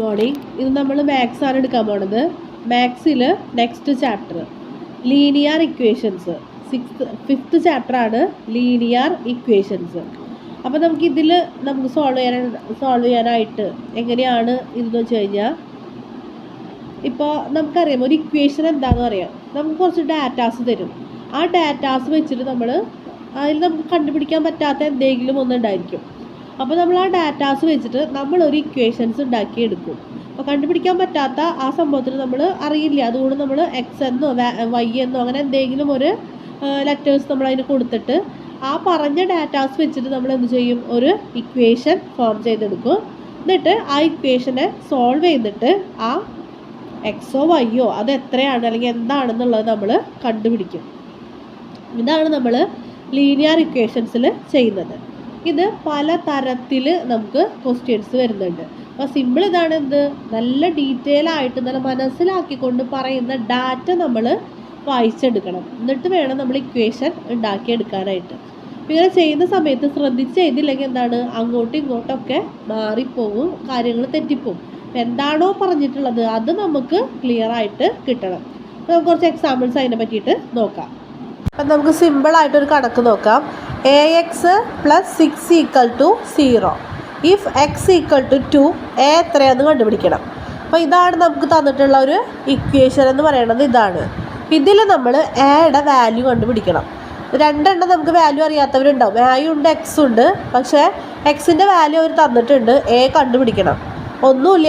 Morning. ഇത് നമ്മൾ maths ആണ് എടുക്കാൻ പോണത്. മാത്സിൽ next chapter linear equations, fifth chapter ആണ് ലീനിയർ ഇക്വേഷൻസ്. അപ്പോൾ നമുക്ക് സോൾവ് ചെയ്യാനായിട്ട് എങ്ങനെയാണ് ഇതെന്ന് വെച്ച് കഴിഞ്ഞാൽ, ഇപ്പോൾ നമുക്കറിയാം ഒരു ഇക്വേഷൻ എന്താണെന്ന് അറിയാം. നമുക്ക് കുറച്ച് ഡാറ്റാസ് തരും. ആ ഡാറ്റാസ് വെച്ചിട്ട് അതിൽ നമുക്ക് കണ്ടുപിടിക്കാൻ പറ്റാത്ത എന്തെങ്കിലും ഒന്നുണ്ടായിരിക്കും. അപ്പോൾ നമ്മൾ ആ ഡാറ്റാസ് വെച്ചിട്ട് നമ്മളൊരു ഇക്വേഷൻസ് ഉണ്ടാക്കിയെടുക്കും. അപ്പോൾ കണ്ടുപിടിക്കാൻ പറ്റാത്ത ആ സംഭവത്തിന് നമ്മൾ അറിയില്ല. അതുകൊണ്ട് നമ്മൾ എക്സ് എന്നോ വൈ എന്നോ അങ്ങനെ എന്തെങ്കിലും ഒരു ലെറ്റേഴ്സ് നമ്മൾ അതിന് കൊടുത്തിട്ട് ആ പറഞ്ഞ ഡാറ്റാസ് വെച്ചിട്ട് നമ്മൾ എന്ത് ചെയ്യും, ഒരു ഇക്വേഷൻ ഫോം ചെയ്തെടുക്കും. എന്നിട്ട് ആ ഇക്വേഷനെ സോൾവ് ചെയ്തിട്ട് ആ എക്സോ വൈയോ അത് എത്രയാണ് അല്ലെങ്കിൽ എന്താണെന്നുള്ളത് നമ്മൾ കണ്ടുപിടിക്കും. ഇതാണ് നമ്മൾ ലീനിയർ ഇക്വേഷൻസിൽ ചെയ്യുന്നത്. ഇത് പല തരത്തിൽ നമുക്ക് ക്വസ്റ്റ്യൻസ് വരുന്നുണ്ട്. അപ്പോൾ സിമ്പിൾ ഇതാണ്, നല്ല ഡീറ്റെയിൽ ആയിട്ട് നല്ല മനസ്സിലാക്കിക്കൊണ്ട് പറയുന്ന ഡാറ്റ നമ്മൾ വായിച്ചെടുക്കണം. എന്നിട്ട് വേണം നമ്മൾ ഇക്വേഷൻ ഉണ്ടാക്കിയെടുക്കാനായിട്ട്. ഇങ്ങനെ ചെയ്യുന്ന സമയത്ത് ശ്രദ്ധിച്ച് ചെയ്തില്ലെങ്കിൽ അങ്ങോട്ടും ഇങ്ങോട്ടൊക്കെ മാറിപ്പോവും, കാര്യങ്ങൾ തെറ്റിപ്പോവും. എന്താണോ പറഞ്ഞിട്ടുള്ളത് അത് നമുക്ക് ക്ലിയർ ആയിട്ട് കിട്ടണം. അപ്പോൾ നമുക്ക് കുറച്ച് എക്സാമ്പിൾസ് അതിനെ പറ്റിയിട്ട് നോക്കാം. അപ്പം നമുക്ക് സിമ്പിളായിട്ടൊരു കണക്ക് നോക്കാം. AX + 6 = 0. ഇഫ് X = 2, A എത്രയാണെന്ന് കണ്ടുപിടിക്കണം. അപ്പോൾ ഇതാണ് നമുക്ക് തന്നിട്ടുള്ള ഒരു ഇക്വേഷൻ എന്ന് പറയുന്നത്. ഇതാണ്. ഇതിൽ നമ്മൾ എയുടെ വാല്യൂ കണ്ടുപിടിക്കണം. രണ്ടെണ്ണം നമുക്ക് വാല്യൂ അറിയാത്തവരുണ്ടാവും. എയും ഉണ്ട് എക്സും ഉണ്ട്. പക്ഷേ എക്സിൻ്റെ വാല്യൂ അവർ തന്നിട്ടുണ്ട്, എ കണ്ടുപിടിക്കണം. ഒന്നുമില്ല,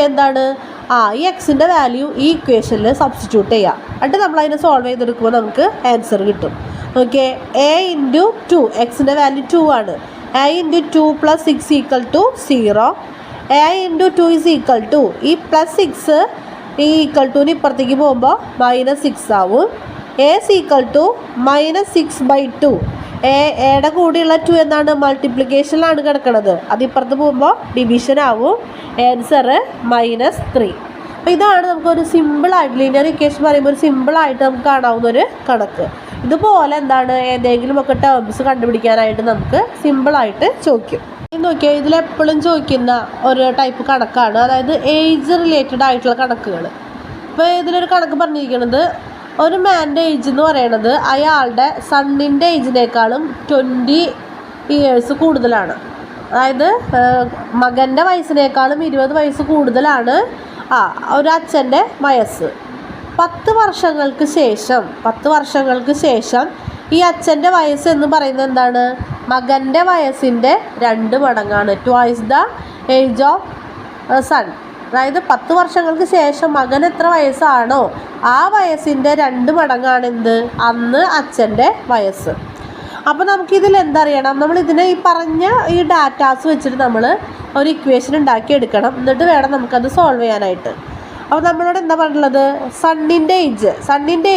ഈ എക്സിൻ്റെ വാല്യൂ ഈ ഇക്വേഷനിൽ സബ്സ്റ്റിറ്റ്യൂട്ട് ചെയ്യാം. എന്നിട്ട് നമ്മൾ അതിനെ സോൾവ് ചെയ്തെടുക്കുമ്പോൾ നമുക്ക് ആൻസർ കിട്ടും. ഓക്കെ, A × 2, എക്സിൻ്റെ വാല്യൂ 2 ആണ്. A × 2 + 6 = 0. A × 2 = ഈ +6 ഈ =ന് ഇപ്പുറത്തേക്ക് പോകുമ്പോൾ -6 ആവും. A = -6/2. എയുടെ കൂടെയുള്ള 2 എന്താണ്, മൾട്ടിപ്ലിക്കേഷനിലാണ് കിടക്കുന്നത്. അതിപ്പുറത്ത് പോകുമ്പോൾ ഡിവിഷൻ ആവും. ആൻസർ -3. അപ്പോൾ ഇതാണ് നമുക്കൊരു സിമ്പിളായിട്ട് ലീനിയർ ഇക്വേഷൻ പറയുമ്പോൾ ഒരു സിമ്പിളായിട്ട് നമുക്ക് കാണാവുന്ന ഒരു കണക്ക്. ഇതുപോലെ ഏതെങ്കിലുമൊക്കെ ടേംസ് കണ്ടുപിടിക്കാനായിട്ട് നമുക്ക് സിമ്പിളായിട്ട് ചോദിക്കും. നോക്കിയാൽ ഇതിലെപ്പോഴും ചോദിക്കുന്ന ഒരു ടൈപ്പ് കണക്കാണ്, അതായത് ഏജ് റിലേറ്റഡ് ആയിട്ടുള്ള കണക്കുകൾ. ഇപ്പോൾ ഇതിലൊരു കണക്ക് പറഞ്ഞിരിക്കുന്നത്, ഒരു മാൻ്റെ ഏജ് എന്ന് പറയുന്നത് അയാളുടെ സണ്ണിൻ്റെ ഏജിനേക്കാളും 20 ഇയേഴ്സ് കൂടുതലാണ്. അതായത് മകൻ്റെ വയസ്സിനേക്കാളും 20 വയസ്സ് കൂടുതലാണ് ഒരു അച്ഛൻ്റെ വയസ്സ്. 10 വർഷങ്ങൾക്ക് ശേഷം ഈ അച്ഛൻ്റെ വയസ്സ് എന്ന് പറയുന്നത് എന്താണ്, മകൻ്റെ വയസ്സിൻ്റെ 2 മടങ്ങാണ്. Twice the age of son. അതായത് 10 വർഷങ്ങൾക്ക് ശേഷം മകൻ എത്ര വയസ്സാണോ ആ വയസ്സിൻ്റെ 2 മടങ്ങാണ് അന്ന് അച്ഛൻ്റെ വയസ്സ്. അപ്പോൾ നമുക്കിതിൽ എന്തറിയണം, നമ്മളിതിനെ ഈ പറഞ്ഞ ഈ ഡാറ്റാസ് വെച്ചിട്ട് നമ്മൾ ഒരു ഇക്വേഷൻ ഉണ്ടാക്കിയെടുക്കണം. എന്നിട്ട് വേണം നമുക്കത് സോൾവ് ചെയ്യാനായിട്ട്. അപ്പോൾ നമ്മളോട് എന്താ പറഞ്ഞിട്ടുള്ളത്, സണ്ണിൻ്റെ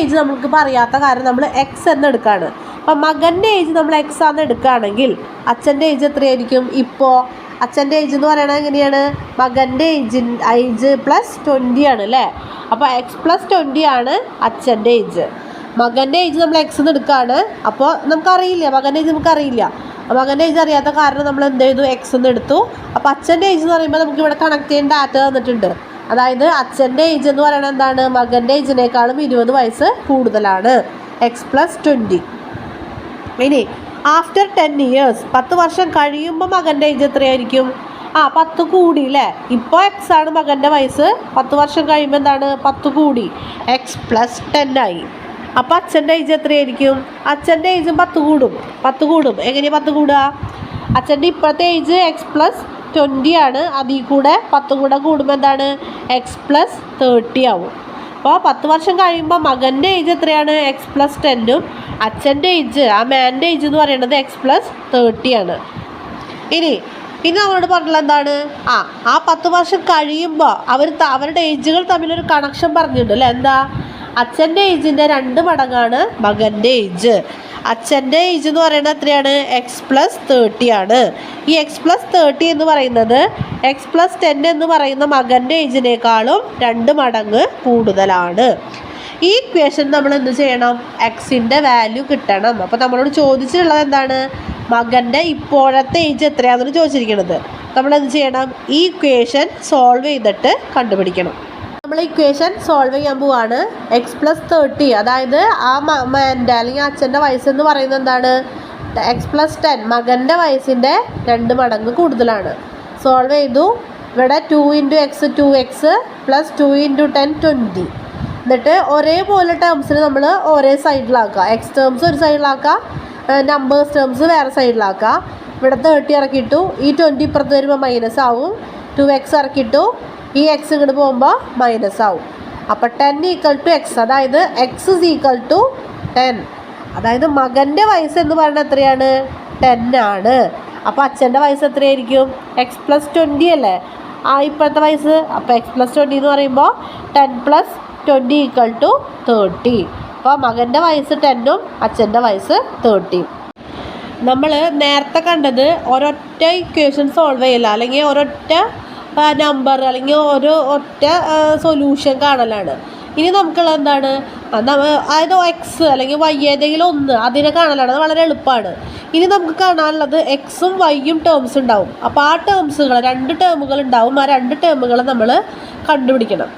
ഏജ് നമുക്ക് പറയാത്ത കാര്യം നമ്മൾ എക്സ് എന്ന് എടുക്കുകയാണ്. അപ്പോൾ മകൻ്റെ ഏജ് നമ്മൾ എക്സ് ആണെന്ന് എടുക്കുകയാണെങ്കിൽ അച്ഛൻ്റെ ഏജ് എത്രയായിരിക്കും? ഇപ്പോൾ അച്ഛൻ്റെ ഏജ് എന്ന് പറയുന്നത് എങ്ങനെയാണ്, മകൻ്റെ ഏജ് +20 ആണ് അല്ലേ. അപ്പോൾ X + 20 ആണ് അച്ഛൻ്റെ ഏജ്. മകൻ്റെ ഏജ് നമ്മൾ എക്സ് എന്ന് എടുക്കുകയാണ്. അപ്പോൾ നമുക്കറിയില്ല, മകൻ്റെ ഏജ് നമുക്കറിയില്ല. മകൻ്റെ ഏജ് അറിയാത്ത കാരണം നമ്മൾ എന്ത് ചെയ്തു, എക്സ് എന്ന് എടുത്തു. അപ്പോൾ അച്ഛൻ്റെ ഏജ് എന്ന് പറയുമ്പോൾ നമുക്ക് ഇവിടെ കണക്ട് ചെയ്യാൻ ഡാറ്റ തന്നിട്ടുണ്ട്. അതായത് അച്ഛൻ്റെ ഏജ് എന്ന് പറയുന്നത് എന്താണ്, മകൻ്റെ ഏജിനേക്കാളും 20 വയസ്സ് കൂടുതലാണ്. X + 20. ഇനി ആഫ്റ്റർ 10 ഇയേഴ്സ്, 10 വർഷം കഴിയുമ്പോൾ മകൻ്റെ ഏജ് എത്രയായിരിക്കും? 10 കൂടി അല്ലേ. ഇപ്പോൾ എക്സ് ആണ് മകൻ്റെ വയസ്സ്. 10 വർഷം കഴിയുമ്പോൾ എന്താണ്, 10 കൂടി, X + 10 ആയി. അപ്പോൾ അച്ഛൻ്റെ ഏജ് എത്രയായിരിക്കും? അച്ഛൻ്റെ ഏജും 10 കൂടും. എങ്ങനെയാണ് 10 കൂടുക? അച്ഛൻ്റെ ഇപ്പോഴത്തെ ഏജ് X + 20 ആണ്. അതിൽ കൂടെ 10 കൂടെ കൂടുമ്പോൾ എന്താണ്, X + 30 ആവും. അപ്പോൾ 10 വർഷം കഴിയുമ്പോൾ മകൻ്റെ ഏജ് എത്രയാണ്? X + 10ഉം അച്ഛൻ്റെ ഏജ്, ആ മാൻ്റെ ഏജ് എന്ന് പറയുന്നത് X + 30 ആണ്. ഇനി നമ്മളോട് പറഞ്ഞുള്ള എന്താണ്, ആ 10 വർഷം കഴിയുമ്പോൾ അവരുടെ ഏജുകൾ തമ്മിലൊരു കണക്ഷൻ പറഞ്ഞിട്ടുണ്ട് അല്ലേ. എന്താ, അച്ഛൻ്റെ ഏജിൻ്റെ 2 മടങ്ങാണ് മകൻ്റെ ഏജ്. അച്ഛൻ്റെ ഏജ് എന്ന് പറയുന്നത് എത്രയാണ്? X + 30 ആണ്. ഈ X + 30 എന്ന് പറയുന്നത് X + 10 എന്ന് പറയുന്ന മകൻ്റെ ഏജിനേക്കാളും 2 മടങ്ങ് കൂടുതലാണ്. ഈ ഇക്വേഷൻ നമ്മൾ എന്ത് ചെയ്യണം, എക്സിൻ്റെ വാല്യൂ കിട്ടണം. അപ്പോൾ നമ്മളോട് ചോദിച്ചിട്ടുള്ളത് എന്താണ്, മകൻ്റെ ഇപ്പോഴത്തെ ഏജ് എത്രയാണെന്ന് ചോദിച്ചിരിക്കുന്നത്. നമ്മൾ എന്ത് ചെയ്യണം? ഈ ഇക്വേഷൻ സോൾവ് ചെയ്തിട്ട് കണ്ടുപിടിക്കണം. നമ്മൾ ഇക്വേഷൻ സോൾവ് ചെയ്യാൻ പോവാണ്. x+30, അതായത് ആ മകൻ്റെ അല്ലെങ്കിൽ അച്ഛൻ്റെ വയസ്സെന്ന് പറയുന്നത് എന്താണ്? x+10, മകൻ്റെ വയസ്സിൻ്റെ 2 മടങ്ങ് കൂടുതലാണ്. സോൾവ് ചെയ്തു. ഇവിടെ 2 × x 2x + 2 × 10 20. എന്നിട്ട് ഒരേപോലെ ടേംസിന് നമ്മൾ ഒരേ സൈഡിലാക്കുക. എക്സ് ടേംസ് ഒരു സൈഡിലാക്കുക, നമ്പേഴ്സ് ടേംസ് വേറെ സൈഡിലാക്കുക. ഇവിടെ 30 ഇറക്കിയിട്ടു. ഈ 20 ഇപ്പുറത്ത് വരുമ്പോൾ മൈനസ് ആവും. 2x ഇറക്കിയിട്ടു. ഈ എക്സ് ഇങ്ങോട്ട് പോകുമ്പോൾ മൈനസ് ആവും. അപ്പോൾ 10 = x, അതായത് x = 10. അതായത് മകൻ്റെ വയസ്സ് എന്ന് പറയുന്നത് എത്രയാണ്? 10 ആണ്. അപ്പോൾ അച്ഛൻ്റെ വയസ്സ് എത്രയായിരിക്കും? x+20 അല്ലേ ഇപ്പോഴത്തെ വയസ്സ്. അപ്പോൾ x+20 എന്ന് പറയുമ്പോൾ 10 + 20 = 30. അപ്പോൾ മകൻ്റെ വയസ്സ് 10ഉം അച്ഛൻ്റെ വയസ്സ് 30. നമ്മൾ നേരത്തെ കണ്ടത് ഒരൊറ്റ ഇക്വേഷൻ സോൾവ് ചെയ്യില്ല, അല്ലെങ്കിൽ ഒരൊറ്റ നമ്പർ അല്ലെങ്കിൽ ഒറ്റ സൊല്യൂഷൻ കാണലാണ്. ഇനി നമുക്കുള്ളത് എന്താണ്? അതായത് എക്സ് അല്ലെങ്കിൽ വൈ ഏതെങ്കിലും ഒന്ന് അതിനെ കാണലാണ്. അത് വളരെ എളുപ്പമാണ്. ഇനി നമുക്ക് കാണാനുള്ളത് എക്സും വൈയും ടേംസ് ഉണ്ടാവും. അപ്പോൾ ആ ടേംസുകൾ 2 ടേമുകൾ ഉണ്ടാവും. ആ 2 ടേമുകൾ നമ്മൾ കണ്ടുപിടിക്കണം.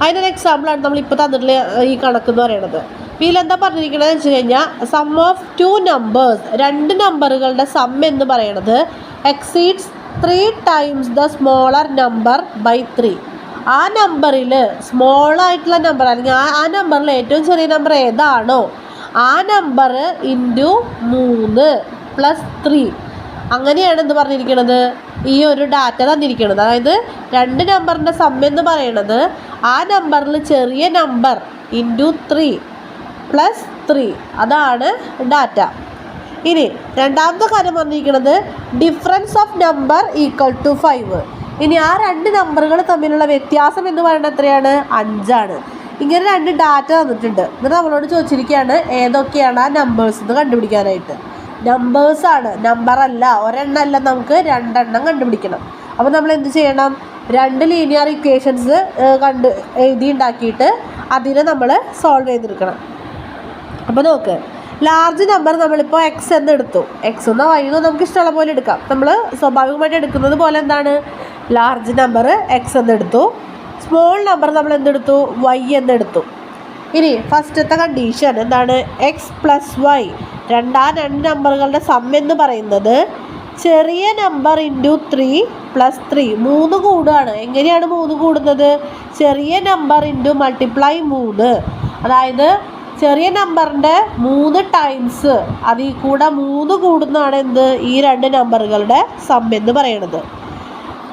അതിനൊരു എക്സാമ്പിളാണ് നമ്മളിപ്പോൾ തന്നിട്ടുള്ള ഈ കണക്കെന്ന് പറയുന്നത്. ഇതിലെന്താ പറഞ്ഞിരിക്കണമെന്ന് വെച്ച് കഴിഞ്ഞാൽ സം ഓഫ് 2 നമ്പേഴ്സ്, 2 നമ്പറുകളുടെ സം എന്ന് പറയുന്നത് exceeds 3 times the smaller number by 3. ആ നമ്പറിൽ സ്മോളായിട്ടുള്ള നമ്പർ അല്ലെങ്കിൽ ആ നമ്പറിൽ ഏറ്റവും ചെറിയ നമ്പർ ഏതാണോ ആ നമ്പർ ഇൻറ്റു 3 + 3. അങ്ങനെയാണ് എന്ത് പറഞ്ഞിരിക്കുന്നത്? ഈ ഒരു ഡാറ്റ തന്നിരിക്കുന്നത്. അതായത് 2 നമ്പറിൻ്റെ സം എന്ന് പറയുന്നത് ആ നമ്പറിൽ ചെറിയ നമ്പർ ഇൻറ്റു 3 + 3. അതാണ് ഡാറ്റ. ഇനി രണ്ടാമത്തെ കാര്യം പറഞ്ഞിരിക്കുന്നത് ഡിഫറൻസ് ഓഫ് നമ്പർ = 5. ഇനി ആ 2 നമ്പറുകൾ തമ്മിലുള്ള വ്യത്യാസം എന്ന് പറയുന്നത് എത്രയാണ്? 5 ആണ്. ഇങ്ങനെ 2 ഡാറ്റ തന്നിട്ടുണ്ട്. എന്നിട്ട് നമ്മളോട് ചോദിച്ചിരിക്കുകയാണ് ഏതൊക്കെയാണ് ആ നമ്പേഴ്സ് എന്ന് കണ്ടുപിടിക്കാനായിട്ട്. നമ്പേഴ്സാണ്, നമ്പറല്ല, ഒരെണ്ണമല്ല, നമുക്ക് 2 എണ്ണം കണ്ടുപിടിക്കണം. അപ്പോൾ നമ്മൾ എന്ത് ചെയ്യണം? 2 ലീനിയർ ഇക്വേഷൻസ് എഴുതി ഉണ്ടാക്കിയിട്ട് അതിനെ നമ്മൾ സോൾവ് ചെയ്തെടുക്കണം. അപ്പോൾ നോക്ക്, ലാർജ് നമ്പർ നമ്മളിപ്പോൾ എക്സ് എന്നെടുത്തു. എക്സ് എന്നോ വൈ എന്നോ നമുക്ക് ഇഷ്ടമുള്ള പോലെ എടുക്കാം. നമ്മൾ സ്വാഭാവികമായിട്ട് എടുക്കുന്നത് പോലെ എന്താണ്? ലാർജ് നമ്പർ എക്സ് എന്നെടുത്തു. സ്മോൾ നമ്പർ നമ്മൾ എന്തെടുത്തു? വൈ എന്നെടുത്തു. ഇനി ഫസ്റ്റത്തെ കണ്ടീഷൻ എന്താണ്? x+y, 2 നമ്പറുകളുടെ സം എന്ന് പറയുന്നത് ചെറിയ നമ്പർ ഇൻറ്റു 3 + 3. 3 കൂടുകയാണ്. എങ്ങനെയാണ് 3 കൂടുന്നത്? ചെറിയ നമ്പർ ഇൻറ്റു മൾട്ടിപ്ലൈ 3. അതായത് ചെറിയ നമ്പറിൻ്റെ 3 ടൈംസ് അതിൽ കൂടെ 3 കൂടുന്നതാണ് എന്ത്? ഈ 2 നമ്പറുകളുടെ സം എന്ന് പറയുന്നത്.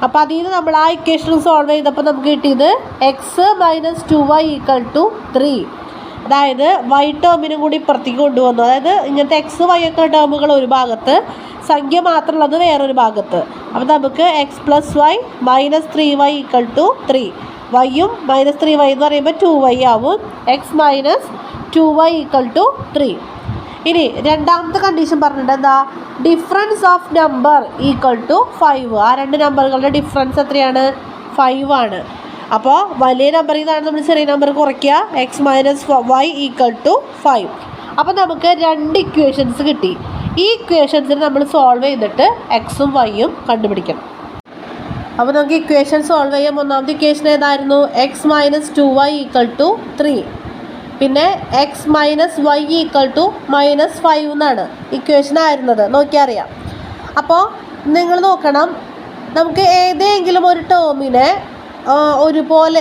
അപ്പോൾ അതിൽ നിന്ന് നമ്മൾ ആ ഇക്വേഷൻ സോൾവ് ചെയ്തപ്പോൾ നമുക്ക് കിട്ടിയത് x - 2y = 3. അതായത് വൈ ടേമിനും കൂടി ഇപ്പുറത്തേക്ക് കൊണ്ടുവന്നു. അതായത് ഇങ്ങനത്തെ എക്സ് വൈ ഒക്കെ ടേമുകൾ ഒരു ഭാഗത്ത്, സംഖ്യ മാത്രമുള്ളത് വേറൊരു ഭാഗത്ത്. അപ്പോൾ നമുക്ക് x+y - 3y = 3. വൈയും -3y എന്ന് പറയുമ്പോൾ 2y ആവും. x - 2y = 3. ഇനി രണ്ടാമത്തെ കണ്ടീഷൻ പറഞ്ഞിട്ട് എന്താ? Difference of number = 5. ആ 2 നമ്പറുകളുടെ ഡിഫറൻസ് എത്രയാണ്? 5 ആണ്. അപ്പോൾ വലിയ നമ്പറിൽ നിന്നാണ് നമ്മൾ ചെറിയ നമ്പർ കുറയ്ക്കുക. x - y = 5. അപ്പോൾ നമുക്ക് 2 ഇക്വേഷൻസ് കിട്ടി. ഈ ഇക്വേഷൻസിന് നമ്മൾ സോൾവ് ചെയ്തിട്ട് എക്സും വൈയും കണ്ടുപിടിക്കണം. അപ്പോൾ നമുക്ക് ഇക്വേഷൻ സോൾവ് ചെയ്യാം. ഒന്നാമത്തെ ഇക്വേഷൻ ഏതായിരുന്നു? x - 2y = 3. പിന്നെ x - y = -5 എന്നാണ് ഇക്വേഷൻ ആയിരുന്നത്. നോക്കിയാൽ അറിയാം. അപ്പോൾ നിങ്ങൾ നോക്കണം, നമുക്ക് ഏതെങ്കിലും ഒരു ടേമിനെ ഒരുപോലെ,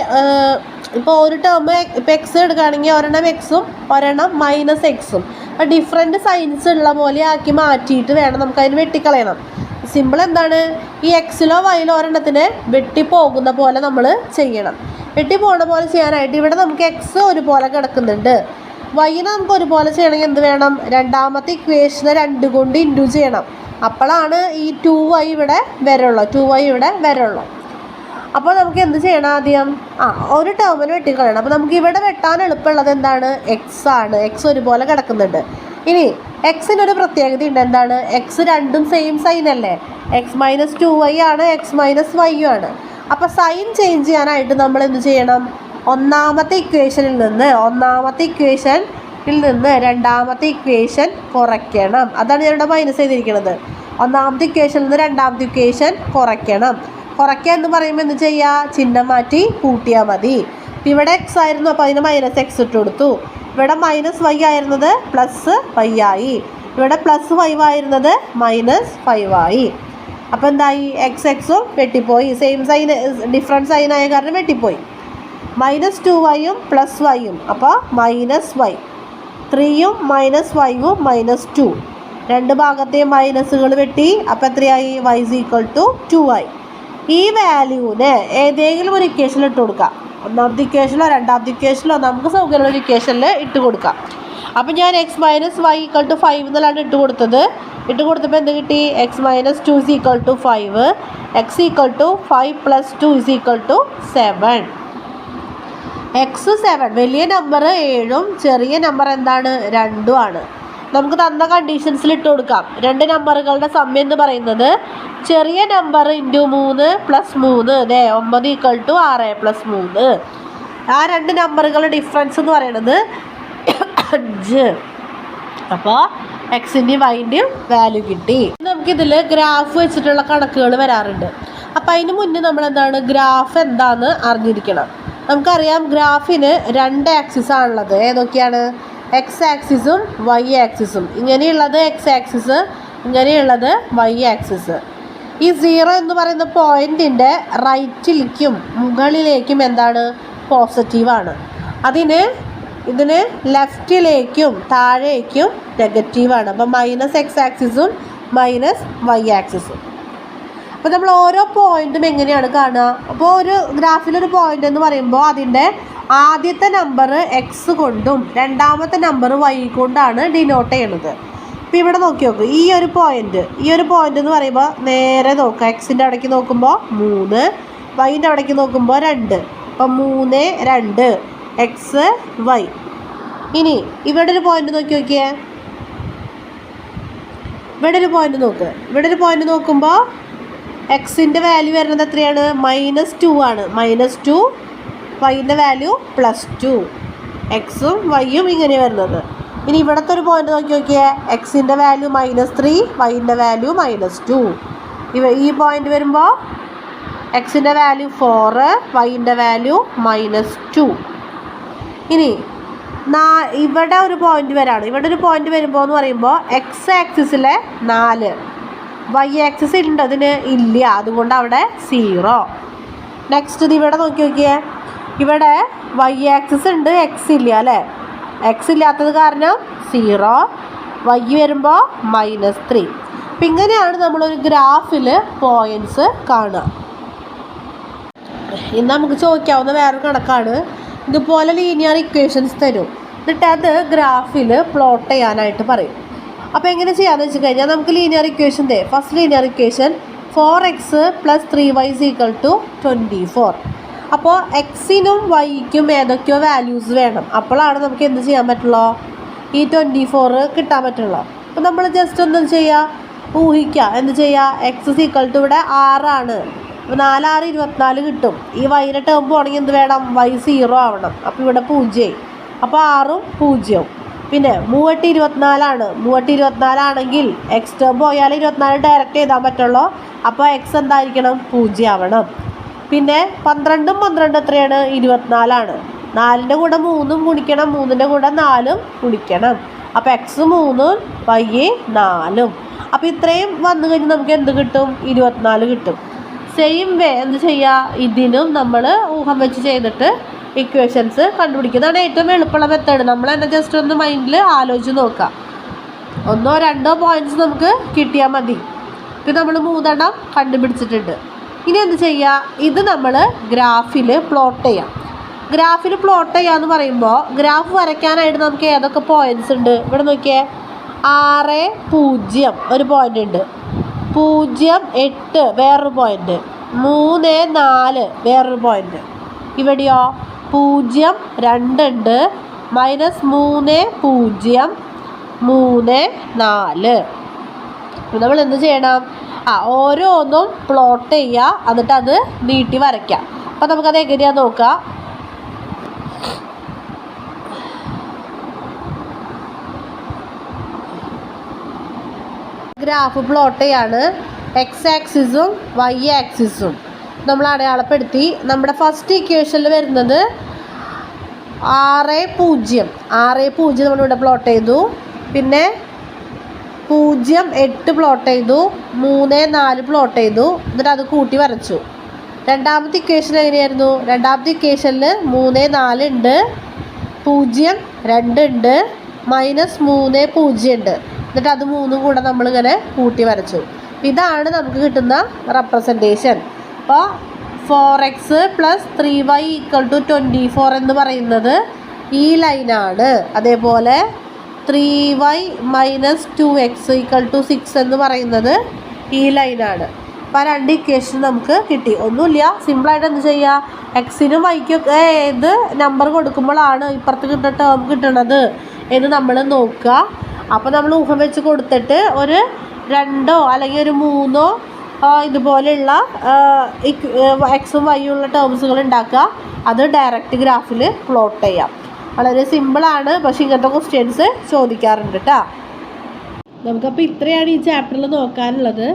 ഇപ്പോൾ ഒരു ടേം ഇപ്പോൾ എക്സ് എടുക്കുകയാണെങ്കിൽ ഒരെണ്ണം എക്സും ഒരെണ്ണം -എക്സും ഡിഫറെൻറ്റ് സൈൻസ് ഉള്ള പോലെ ആക്കി മാറ്റിയിട്ട് വേണം നമുക്കതിന് വെട്ടിക്കളയണം. സിമ്പിൾ എന്താണ്? ഈ എക്സിലോ വൈയിലോ ഒരെണ്ണത്തിന് വെട്ടിപ്പോകുന്ന പോലെ നമ്മൾ ചെയ്യണം. വെട്ടിപ്പോകുന്ന പോലെ ചെയ്യാനായിട്ട് ഇവിടെ നമുക്ക് എക്സ് ഒരുപോലെ കിടക്കുന്നുണ്ട്. വൈനെ നമുക്ക് ഒരുപോലെ ചെയ്യണമെങ്കിൽ എന്ത് വേണം? രണ്ടാമത്തെ ഇക്വേഷനെ 2 കൊണ്ട് ഇൻറ്റു ചെയ്യണം. അപ്പോഴാണ് ഈ 2y ഇവിടെ വരുള്ളൂ. 2y ഇവിടെ വരുള്ളൂ. അപ്പോൾ നമുക്ക് എന്ത് ചെയ്യണം? ആദ്യം ഒരു ടേമിന് വെട്ടിക്കളയണം. അപ്പോൾ നമുക്ക് ഇവിടെ വെട്ടാൻ എളുപ്പമുള്ളത് എന്താണ്? എക്സ് ആണ്. എക്സ് ഒരുപോലെ കിടക്കുന്നുണ്ട്. ഇനി എക്സിനൊരു പ്രത്യേകത ഉണ്ട്. എന്താണ്? എക്സ് രണ്ടും സെയിം സൈൻ അല്ലേ? x - 2y ആണ്, x - y ആണ്. അപ്പോൾ സൈൻ ചേഞ്ച് ചെയ്യാനായിട്ട് നമ്മൾ എന്ത് ചെയ്യണം? ഒന്നാമത്തെ ഇക്വേഷനിൽ നിന്ന് രണ്ടാമത്തെ ഇക്വേഷൻ കുറയ്ക്കണം. അതാണ് ഞാനിവിടെ മൈനസ് ചെയ്തിരിക്കുന്നത്. ഒന്നാമത്തെ ഇക്വേഷനിൽ നിന്ന് രണ്ടാമത്തെ ഇക്വേഷൻ കുറയ്ക്കണം. കുറയ്ക്കുക എന്ന് പറയുമ്പോൾ എന്ത് ചെയ്യുക? ചിഹ്നം മാറ്റി കൂട്ടിയാൽ മതി. ഇവിടെ എക്സ് ആയിരുന്നു, അപ്പോൾ അതിന് മൈനസ് എക്സ് ഇട്ട് കൊടുത്തു. ഇവിടെ മൈനസ് വൈ ആയിരുന്നത് പ്ലസ് വൈ ആയി. ഇവിടെ പ്ലസ് 5 ആയിരുന്നത് -5 ആയി. അപ്പോൾ എന്തായി? എക്സ് എക്സും വെട്ടിപ്പോയി. സെയിം സൈൻ ഡിഫറൻറ്റ് സൈൻ ആയ കാരണം വെട്ടിപ്പോയി. -2y പ്ലസ് വൈയും, അപ്പോൾ -y. 3ഉം -5ഉം -2. രണ്ട് ഭാഗത്തെയും മൈനസുകൾ വെട്ടി. അപ്പോൾ എത്രയായി? y = 2 ആയി. ഈ വാല്യൂവിന് ഏതെങ്കിലും ഒരു ഇക്വേഷനിൽ ഇട്ട് കൊടുക്കാം. ഒന്നാമത്തെ ഇക്വേഷനിലോ രണ്ടാമത്തെ ഇക്വേഷനിലോ നമുക്ക് സൗകര്യമുള്ള ഒരു ഇക്വേഷനിൽ ഇട്ട് കൊടുക്കാം. അപ്പോൾ ഞാൻ x - y = 5 എന്നുള്ളതാണ് ഇട്ട് കൊടുത്തത്. ഇട്ട് കൊടുത്തപ്പോൾ എന്ത് കിട്ടി? x - 2 = 5. x = 5 + 2 = 7. x 7, വലിയ നമ്പർ 7ഉം ചെറിയ നമ്പർ എന്താണ്? 2ഉം ആണ്. നമുക്ക് തന്ന കണ്ടീഷൻസിൽ ഇട്ട് കൊടുക്കാം. രണ്ട് നമ്പറുകളുടെ സം എന്ന് പറയുന്നത് ചെറിയ നമ്പർ × 3 + 3 9 = 6 + 3. ആ രണ്ട് നമ്പറുകളുടെ ഡിഫറൻസ് എന്ന് പറയുന്നത് 5. അപ്പോൾ എക്സിൻ്റെയും വൈൻ്റെയും വാല്യൂ കിട്ടി. നമുക്കിതിൽ ഗ്രാഫ് വെച്ചിട്ടുള്ള കണക്കുകൾ വരാറുണ്ട്. അപ്പോൾ അതിന് മുന്നേ നമ്മൾ എന്താണ് ഗ്രാഫ് എന്താണെന്ന് അറിഞ്ഞിരിക്കണം. നമുക്കറിയാം ഗ്രാഫിന് 2 ആക്സിസ് ആണുള്ളത്. ഏതൊക്കെയാണ്? എക്സ് ആക്സിസും വൈ ആക്സിസും. ഇങ്ങനെയുള്ളത് എക്സ് ആക്സിസ്, ഇങ്ങനെയുള്ളത് വൈ ആക്സിസ്. ഈ 0 എന്ന് പറയുന്ന പോയിൻറ്റിൻ്റെ റൈറ്റിലേക്കും മുകളിലേക്കും എന്താണ്? പോസിറ്റീവാണ്. ഇതിന് ലെഫ്റ്റിലേക്കും താഴേക്കും നെഗറ്റീവാണ്. അപ്പോൾ -x ആക്സിസും -y ആക്സിസും. അപ്പോൾ നമ്മൾ ഓരോ പോയിൻറ്റും എങ്ങനെയാണ് കാണുക? അപ്പോൾ ഒരു ഗ്രാഫിലൊരു പോയിൻ്റ് എന്ന് പറയുമ്പോൾ അതിൻ്റെ ആദ്യത്തെ നമ്പർ എക്സ് കൊണ്ടും രണ്ടാമത്തെ നമ്പർ വൈ കൊണ്ടാണ് ഡിനോട്ട് ചെയ്യണത്. അപ്പോൾ ഇവിടെ നോക്കി നോക്കുക. ഈ ഒരു പോയിൻ്റ് എന്ന് പറയുമ്പോൾ നേരെ നോക്കുക. എക്സിൻ്റെ അവിടേക്ക് നോക്കുമ്പോൾ 3, വൈൻ്റെ അവിടേക്ക് നോക്കുമ്പോൾ 2. അപ്പോൾ 3, 2 എക്സ് വൈ. ഇനി ഇവിടെ ഒരു പോയിൻ്റ് നോക്കിയേ. ഇവിടെ ഒരു പോയിൻ്റ് നോക്കുമ്പോൾ എക്സിൻ്റെ വാല്യൂ വരുന്നത് എത്രയാണ്? -2 ആണ്. -2, വൈൻ്റെ വാല്യൂ +2. എക്സും വൈയും ഇങ്ങനെ വരുന്നത്. ഇനി ഇവിടുത്തെ ഒരു പോയിൻ്റ് നോക്കിയേ. എക്സിൻ്റെ വാല്യൂ -3, വൈൻ്റെ വാല്യൂ -2. ഈ പോയിൻ്റ് വരുമ്പോൾ എക്സിൻ്റെ വാല്യൂ 4, വൈൻ്റെ വാല്യൂ -2. ഇനി ഇവിടെ ഒരു പോയിൻ്റ് വരാണ്. ഇവിടെ ഒരു പോയിൻ്റ് വരുമ്പോൾ എന്ന് പറയുമ്പോൾ എക്സ് ആക്സിസിലെ 4, വൈ ആക്സിസ് ഉണ്ട്, അതിന് ഇല്ല, അതുകൊണ്ട് അവിടെ 0. നെക്സ്റ്റ് ഇത് ഇവിടെ നോക്കിയേ. ഇവിടെ വൈ ആക്സിസ് ഉണ്ട്, എക്സ് ഇല്ല അല്ലേ? എക്സ് ഇല്ലാത്തത് കാരണം 0, വൈ വരുമ്പോൾ -3. അപ്പം ഇങ്ങനെയാണ് നമ്മളൊരു ഗ്രാഫിൽ പോയിൻറ്റ്സ് കാണുക. ഇന്ന് നമുക്ക് ചോദിക്കാവുന്ന വേറൊരു കണക്കാണ്. ഇതുപോലെ ലീനിയർ ഇക്വേഷൻസ് തരും, എന്നിട്ട് അത് ഗ്രാഫിൽ പ്ലോട്ട് ചെയ്യാനായിട്ട് പറയും. അപ്പോൾ എങ്ങനെ ചെയ്യാമെന്ന് വെച്ച് കഴിഞ്ഞാൽ നമുക്ക് linear equation first linear equation 4x + 3y = 24. അപ്പോൾ എക്സിനും വൈക്കും ഏതൊക്കെയോ വാല്യൂസ് വേണം. അപ്പോഴാണ് നമുക്ക് എന്ത് ചെയ്യാൻ പറ്റുള്ളൂ? ഈ 24 കിട്ടാൻ പറ്റുള്ളൂ. അപ്പോൾ നമ്മൾ ജസ്റ്റ് ഒന്ന് ഊഹിക്കുക. എന്ത് ചെയ്യുക? x = ഇവിടെ 6 ആണ്. അപ്പോൾ 4 6 24 കിട്ടും. ഈ വൈയുടെ ടേം പോകണമെങ്കിൽ എന്ത് വേണം? y 0 ആവണം. അപ്പോൾ ഇവിടെ 0. അപ്പോൾ 6ഉം 0. പിന്നെ 3 8 24 ആണ്. 3 8 24 ആണെങ്കിൽ എക്സ് ടേം പോയാൽ 24 ഡയറക്റ്റ് എഴുതാൻ പറ്റുള്ളൂ. അപ്പോൾ എക്സ് എന്തായിരിക്കണം? 0 ആവണം. പിന്നെ 12ഉം 12 എത്രയാണ്? 24 ആണ്. 4ൻ്റെ കൂടെ 3ഉം ഗുണിക്കണം, 3ൻ്റെ കൂടെ 4ഉം ഗുണിക്കണം. അപ്പോൾ എക്സ് 3ഉം വൈ 4ഉം. അപ്പോൾ ഇത്രയും വന്നു കഴിഞ്ഞാൽ നമുക്ക് എന്ത് കിട്ടും? 24 കിട്ടും. സെയിം വേ എന്ത് ചെയ്യുക? ഇതിനും നമ്മൾ ഊഹം വെച്ച് ചെയ്തിട്ട് ഇക്വേഷൻസ് കണ്ടുപിടിക്കുന്നതാണ് ഏറ്റവും എളുപ്പമുള്ള മെത്തേഡ്. നമ്മൾ തന്നെ ജസ്റ്റ് ഒന്ന് മൈൻഡിൽ ആലോചിച്ച് നോക്കാം. 1 2 പോയിൻറ്റ്സ് നമുക്ക് കിട്ടിയാൽ മതി. ഇത് നമ്മൾ 3 കണ്ടുപിടിച്ചിട്ടുണ്ട്. ഇനി എന്ത് ചെയ്യുക? ഇത് നമ്മൾ ഗ്രാഫിൽ പ്ലോട്ട് ചെയ്യാം. ഗ്രാഫിൽ പ്ലോട്ട് ചെയ്യാന്ന് പറയുമ്പോൾ ഗ്രാഫ് വരയ്ക്കാനായിട്ട് നമുക്ക് ഏതൊക്കെ പോയിൻറ്റ്സ് ഉണ്ട്? ഇവിടെ നോക്കിയേ. 6 0 ഒരു പോയിൻ്റ് ഉണ്ട്. 0 8 വേറൊരു പോയിൻ്റ്. 3 4 വേറൊരു പോയിൻ്റ്. ഇവിടെയോ 0 2 ഉണ്ട്. -3 0 3 4. നമ്മൾ എന്ത് ചെയ്യണം? ഓരോന്നും പ്ലോട്ട് ചെയ്യുക, എന്നിട്ട് അത് നീട്ടി വരയ്ക്കാം. അപ്പോൾ നമുക്കത് എങ്ങനെയാണെന്ന് നോക്കാം. ഗ്രാഫ് പ്ലോട്ട് ചെയ്യാണ്. എക്സ് ആക്സിസും വൈ ആക്സിസും നമ്മൾ അടയാളപ്പെടുത്തി. നമ്മുടെ ഫസ്റ്റ് ഇക്വേഷനിൽ വരുന്നത് 6 0 നമ്മളിവിടെ പ്ലോട്ട് ചെയ്തു. പിന്നെ 0 8 പ്ലോട്ട് ചെയ്തു, 3 4 പ്ലോട്ട് ചെയ്തു. എന്നിട്ട് അത് കൂട്ടി വരച്ചു. രണ്ടാമത്തെ ഇക്വേഷൻ എങ്ങനെയായിരുന്നു? രണ്ടാമത്തെ ഇക്വേഷനിൽ 3 4 ഉണ്ട്, 0 2 ഉണ്ട്, -3 0 ഉണ്ട്. എന്നിട്ട് അത് 3 കൂടെ നമ്മളിങ്ങനെ കൂട്ടി വരച്ചു. ഇതാണ് നമുക്ക് കിട്ടുന്ന റെപ്രസെൻറ്റേഷൻ. അപ്പോൾ 4x + 3y = 24 എന്ന് പറയുന്നത് ഈ ലൈനാണ്. അതേപോലെ 3y - 2x = 6 എന്ന് പറയുന്നത് ഈ ലൈനാണ്. അപ്പോൾ 2 ഇക്വേഷൻ നമുക്ക് കിട്ടി. ഒന്നുമില്ല, സിമ്പിളായിട്ട് എന്ത് ചെയ്യുക, എക്സിനും വൈക്കൊക്കെ ഏത് നമ്പർ കൊടുക്കുമ്പോഴാണ് ഇപ്പുറത്ത് കിട്ടുന്ന ടേം കിട്ടണത് എന്ന് നമ്മൾ നോക്കുക. അപ്പോൾ നമ്മൾ ഊഹം വെച്ച് കൊടുത്തിട്ട് ഒരു 2 അല്ലെങ്കിൽ ഒരു 3 ഇതുപോലെയുള്ള എക്സും വൈയും ഉള്ള ടേംസുകൾ ഉണ്ടാക്കുക. അത് ഡയറക്റ്റ് ഗ്രാഫിൽ പ്ലോട്ട് ചെയ്യാം. വളരെ സിമ്പിളാണ്, പക്ഷേ ഇങ്ങനത്തെ ക്വസ്റ്റ്യൻസ് ചോദിക്കാറുണ്ട് കേട്ടോ. നമുക്കപ്പോൾ ഇത്രയാണ് ഈ ചാപ്റ്ററിൽ നോക്കാനുള്ളത്.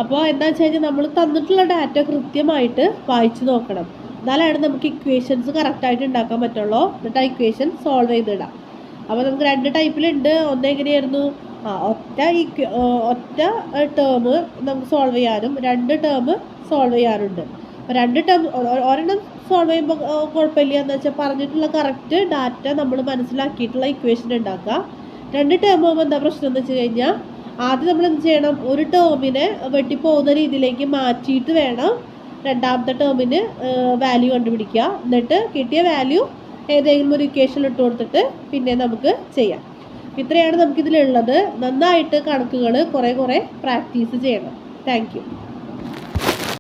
അപ്പോൾ എന്താ വെച്ച് കഴിഞ്ഞാൽ നമ്മൾ തന്നിട്ടുള്ള ഡാറ്റ കൃത്യമായിട്ട് വായിച്ച് നോക്കണം. എന്നാലാണ് നമുക്ക് ഇക്വേഷൻസ് കറക്റ്റായിട്ട് ഉണ്ടാക്കാൻ പറ്റുള്ളൂ. എന്നിട്ട് ആ ഇക്വേഷൻ സോൾവ് ചെയ്തിടാം. അപ്പോൾ നമുക്ക് 2 ടൈപ്പിലുണ്ട്. ഒന്ന് എങ്ങനെയായിരുന്നു? ഒറ്റ ടേം നമുക്ക് സോൾവ് ചെയ്യാനും 2 ടേം സോൾവ് ചെയ്യാറുണ്ട്. അപ്പോൾ 2 ടേം ഒരെണ്ണം സോൾവ് ചെയ്യുമ്പോൾ കുഴപ്പമില്ല എന്ന് വെച്ചാൽ പറഞ്ഞിട്ടുള്ള കറക്റ്റ് ഡാറ്റ നമ്മൾ മനസ്സിലാക്കിയിട്ടുള്ള ഇക്വേഷൻ ഉണ്ടാക്കുക. 2 ടേം ആകുമ്പോൾ എന്താ പ്രശ്നം എന്ന് വെച്ച് കഴിഞ്ഞാൽ ആദ്യം നമ്മൾ എന്ത് ചെയ്യണം, ഒരു ടേമിനെ വെട്ടിപ്പോകുന്ന രീതിയിലേക്ക് മാറ്റിയിട്ട് വേണം രണ്ടാമത്തെ ടേമിന് വാല്യൂ കണ്ടുപിടിക്കുക. എന്നിട്ട് കിട്ടിയ വാല്യൂ ഏതെങ്കിലും ഒരു ഇക്വേഷനിൽ ഇട്ട് കൊടുത്തിട്ട് പിന്നെ നമുക്ക് ചെയ്യാം. ഇത്രയാണ് നമുക്കിതിലുള്ളത്. നന്നായിട്ട് കണക്കുകൾ കുറേ പ്രാക്ടീസ് ചെയ്യണം. Thank you.